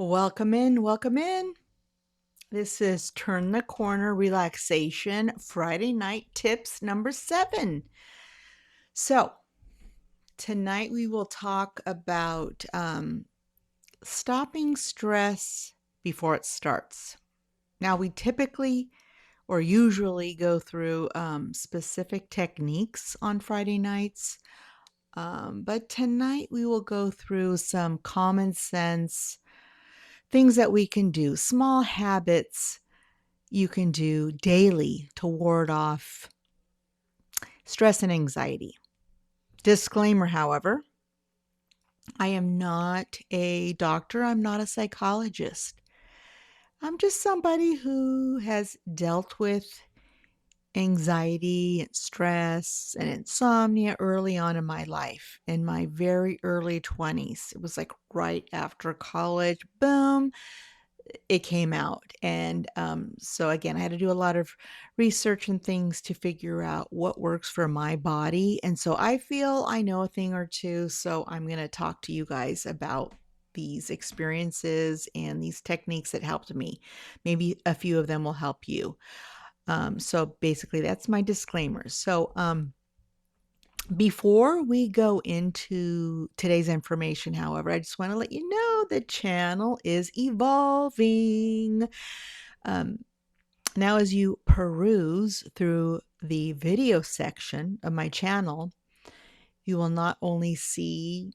Welcome in, welcome in. This is Turn the Corner Relaxation Friday Night Tips number 7. So, tonight we will talk about stopping stress before it starts. Now, we typically or usually go through specific techniques on Friday nights, but tonight we will go through some common sense things that we can do, small habits you can do daily to ward off stress and anxiety. Disclaimer, however, I am not a doctor, I'm not a psychologist. I'm just somebody who has dealt with anxiety and stress and insomnia early on in my life, in my very early 20s. It was like right after college, boom, it came out. And so again, I had to do a lot of research and things to figure out what works for my body. And so I feel I know a thing or two. So I'm going to talk to you guys about these experiences and these techniques that helped me. Maybe a few of them will help you. So basically, that's my disclaimer. So before we go into today's information, however, I just want to let you know the channel is evolving. Um, Now, as you peruse through the video section of my channel, you will not only see,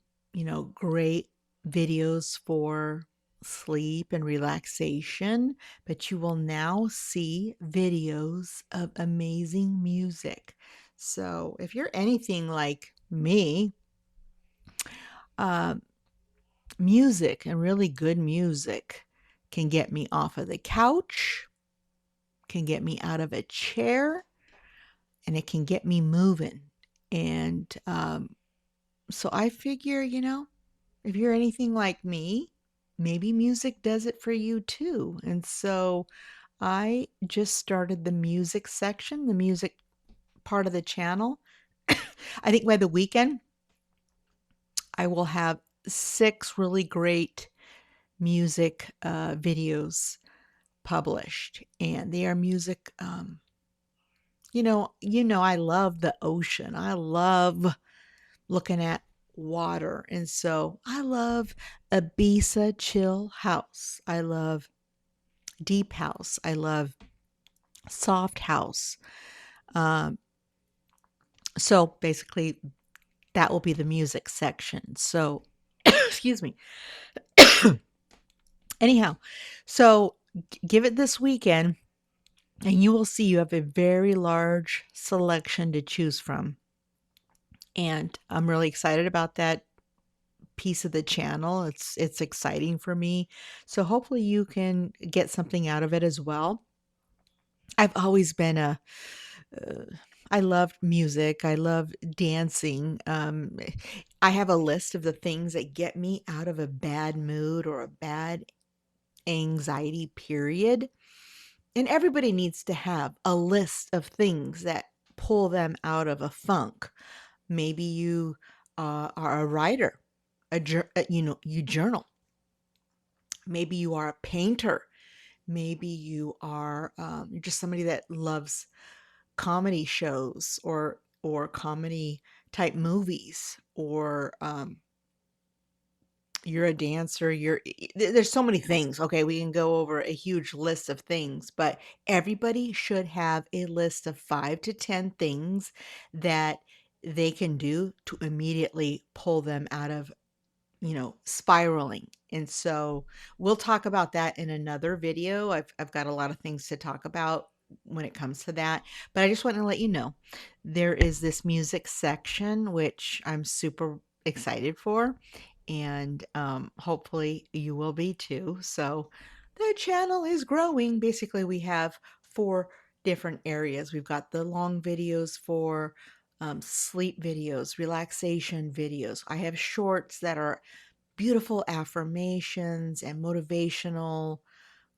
great videos for sleep and relaxation, but you will now see videos of amazing music. So, if you're anything like me, uh, music and really good music can get me off of the couch, can get me out of a chair, and it can get me moving. And so I figure, if you're anything like me, maybe music does it for you too. And so I just started the music section, the music part of the channel. I think by the weekend, I will have 6 really great music videos published. And they are music, I love the ocean. I love looking at water. And so I love Ibiza chill house. I love deep house. I love soft house. Um, so basically, that will be the music section. So, excuse me. Anyhow, so give it this weekend, and you will see you have a very large selection to choose from. And I'm really excited about that piece of the channel. It's exciting for me. So hopefully you can get something out of it as well. I've always been uh, I love music. I love dancing. I have a list of the things that get me out of a bad mood or a bad anxiety period. And everybody needs to have a list of things that pull them out of a funk. Maybe you are a writer, you journal. Maybe you are a painter. Maybe you're just somebody that loves comedy shows or comedy type movies, or you're a dancer. There's so many things. Okay, we can go over a huge list of things, but everybody should have a list of 5 to 10 things that they can do to immediately pull them out of spiraling. And so we'll talk about that in another video. I've got a lot of things to talk about when it comes to that, but I just want to let you know there is this music section which I'm super excited for, and hopefully you will be too. So the channel is growing. Basically, we have 4 different areas. We've got the long videos for sleep videos, relaxation videos. I have shorts that are beautiful affirmations and motivational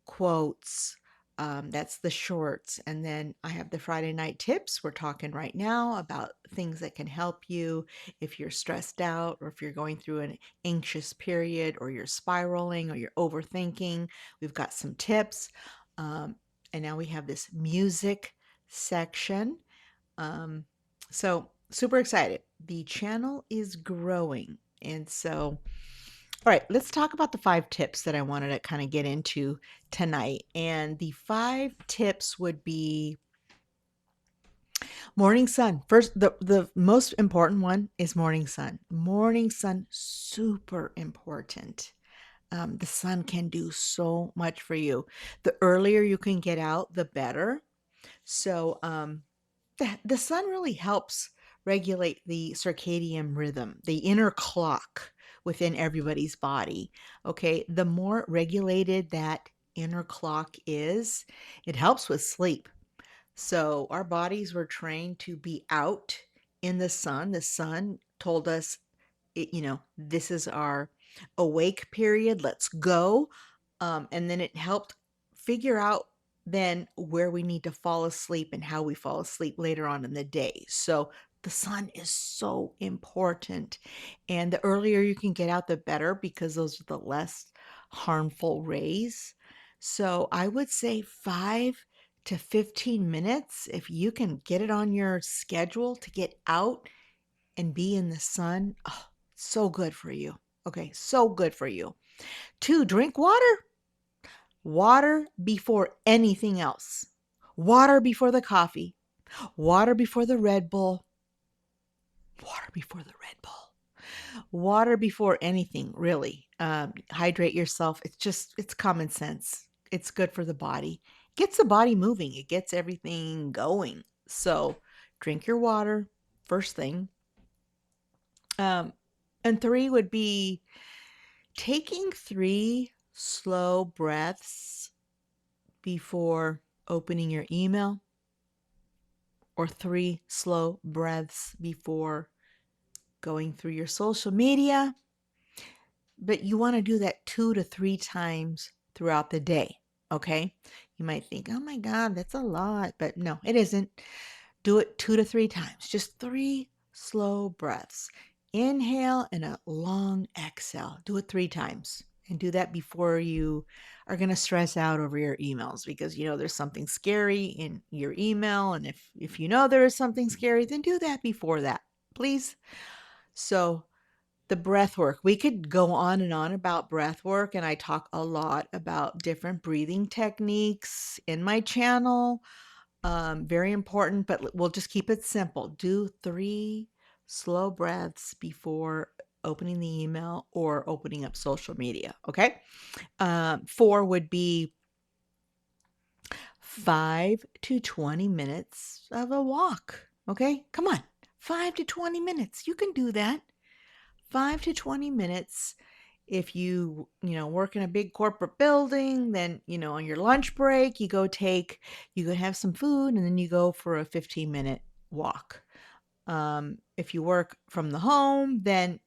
quotes. That's the shorts. And then I have the Friday night tips. We're talking right now about things that can help you if you're stressed out or if you're going through an anxious period or you're spiraling or you're overthinking. We've got some tips. Um, and now we have this music section. Um, so super excited. The channel is growing. And so, all right, let's talk about the 5 tips that I wanted to kind of get into tonight. And the 5 tips would be morning sun. First, the most important one is morning sun. Morning sun, super important. The sun can do so much for you. The earlier you can get out, the better. So, the sun really helps regulate the circadian rhythm, the inner clock within everybody's body. Okay, the more regulated that inner clock is, it helps with sleep. So our bodies were trained to be out in the sun. The sun told us this is our awake period. Let's go. And then it helped figure out then where we need to fall asleep and how we fall asleep later on in the day. So the sun is so important. And the earlier you can get out, the better because those are the less harmful rays. So I would say 5 to 15 minutes, if you can get it on your schedule to get out and be in the sun. Oh, so good for you. Okay, so good for you. 2, drink water. Water before anything else. Water before the coffee. Water before the Red Bull. Water before the Red Bull. Water before anything, really. Hydrate yourself. It's common sense. It's good for the body. Gets the body moving. It gets everything going. So drink your water first thing. And 3 would be taking 3 slow breaths before opening your email, or 3 slow breaths before going through your social media. But you want to do that 2 to 3 times throughout the day. Okay. You might think, oh my God, that's a lot. But no, it isn't. Do it 2 to 3 times. Just 3 slow breaths. Inhale and a long exhale. Do it 3 times. And do that before you are going to stress out over your emails, because there's something scary in your email. And if you know there is something scary, then do that before that, please. So the breath work, we could go on and on about breath work. And I talk a lot about different breathing techniques in my channel. Very important, but we'll just keep it simple. Do 3 slow breaths before opening the email or opening up social media. Okay. 4 would be 5 to 20 minutes of a walk. Okay. Come on. 5 to 20 minutes. You can do that. 5 to 20 minutes. If you work in a big corporate building, then on your lunch break you go have some food, and then you go for a 15-minute walk. If you work from the home, then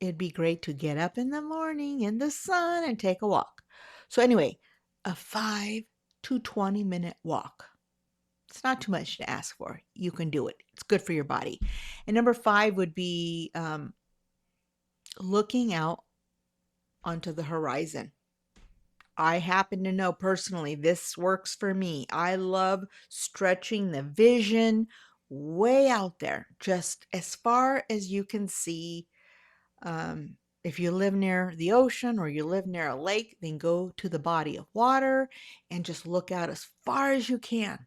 it'd be great to get up in the morning in the sun and take a walk. So anyway, a 5 to 20 minute walk. It's not too much to ask for. You can do it. It's good for your body. And number 5 would be looking out onto the horizon. I happen to know personally this works for me. I love stretching the vision way out there, just as far as you can see. If you live near the ocean or you live near a lake, then go to the body of water and just look out as far as you can.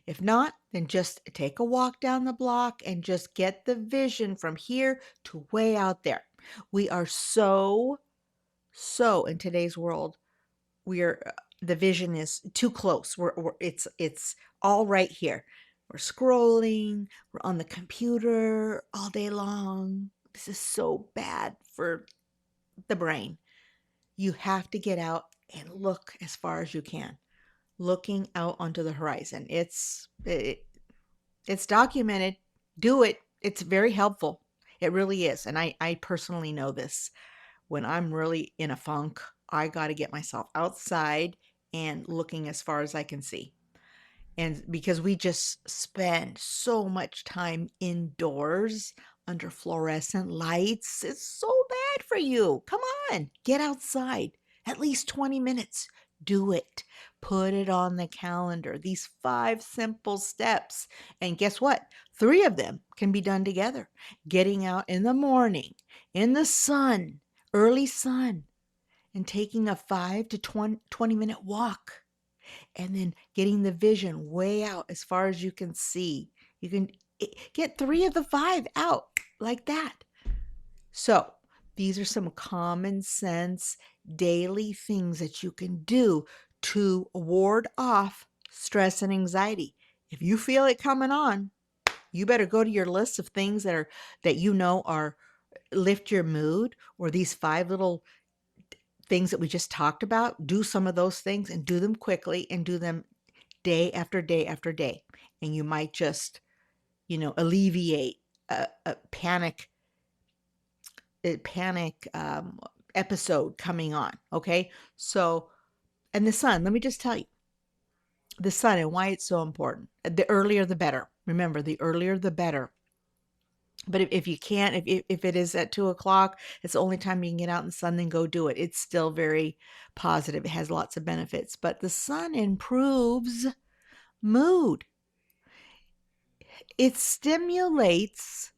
If not, then just take a walk down the block and just get the vision from here to way out there. We are so in today's world, the vision is too close. It's all right here. We're scrolling, we're on the computer all day long. This is so bad for the brain. You have to get out and look as far as you can. Looking out onto the horizon. It's documented. Do it. It's very helpful. It really is. And I personally know this. When I'm really in a funk, I got to get myself outside and looking as far as I can see. And because we just spend so much time indoors under fluorescent lights, it's so bad for you. Come on, get outside at least 20 minutes. Do it. Put it on the calendar. These 5 simple steps. And guess what? 3 of them can be done together. Getting out in the morning, in the sun, early sun, and taking a 5 to 20 minute walk, and then getting the vision way out as far as you can see. You can get 3 of the 5 out like that. So, these are some common sense daily things that you can do to ward off stress and anxiety. If you feel it coming on, you better go to your list of things that you know are lift your mood, or these 5 little things that we just talked about. Do some of those things and do them quickly and do them day after day after day. And you might just, alleviate a panic episode coming on. Okay. So, and the sun, let me just tell you the sun and why it's so important. The earlier, the better. Remember, the earlier, the better. But if you can't, if it is at 2 o'clock, it's the only time you can get out in the sun, then go do it. It's still very positive. It has lots of benefits. But the sun improves mood. It stimulates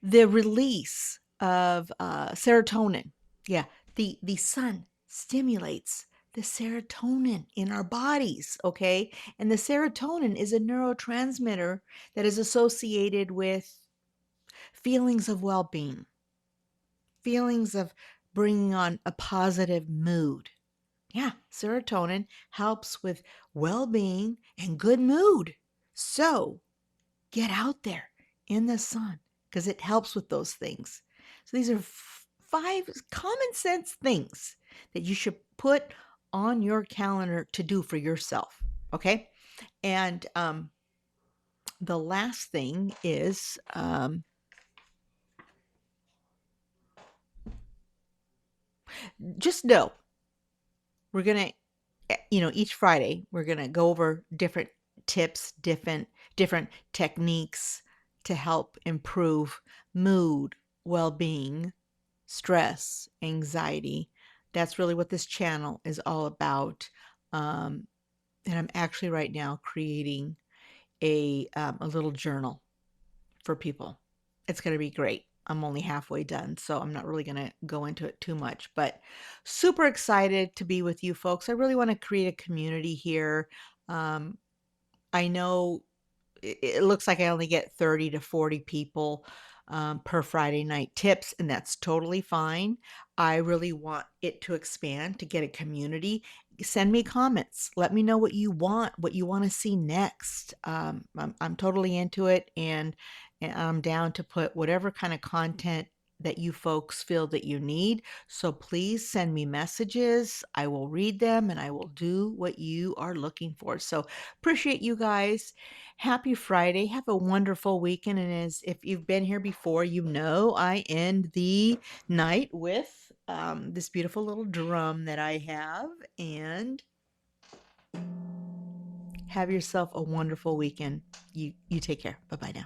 the release of serotonin. Yeah, the sun stimulates the serotonin in our bodies, okay? And the serotonin is a neurotransmitter that is associated with feelings of well-being, feelings of bringing on a positive mood. Yeah, serotonin helps with well-being and good mood. So, get out there in the sun because it helps with those things. So these are 5 common sense things that you should put on your calendar to do for yourself. Okay. And the last thing is just know we're going to, each Friday, we're going to go over different tips, different techniques to help improve mood, well-being, stress, anxiety. That's really what this channel is all about. And I'm actually right now creating a little journal for people. It's going to be great. I'm only halfway done, so I'm not really going to go into it too much, but super excited to be with you folks. I really want to create a community here. I know it looks like I only get 30 to 40 people per Friday night tips, and that's totally fine. I really want it to expand to get a community. Send me comments. Let me know what you want to see next. I'm totally into it, and I'm down to put whatever kind of content that you folks feel that you need. So please send me messages. I will read them and I will do what you are looking for. So appreciate you guys. Happy Friday. Have a wonderful weekend. And as if you've been here before, you know I end the night with this beautiful little drum that I have. And have yourself a wonderful weekend. You take care. Bye bye now.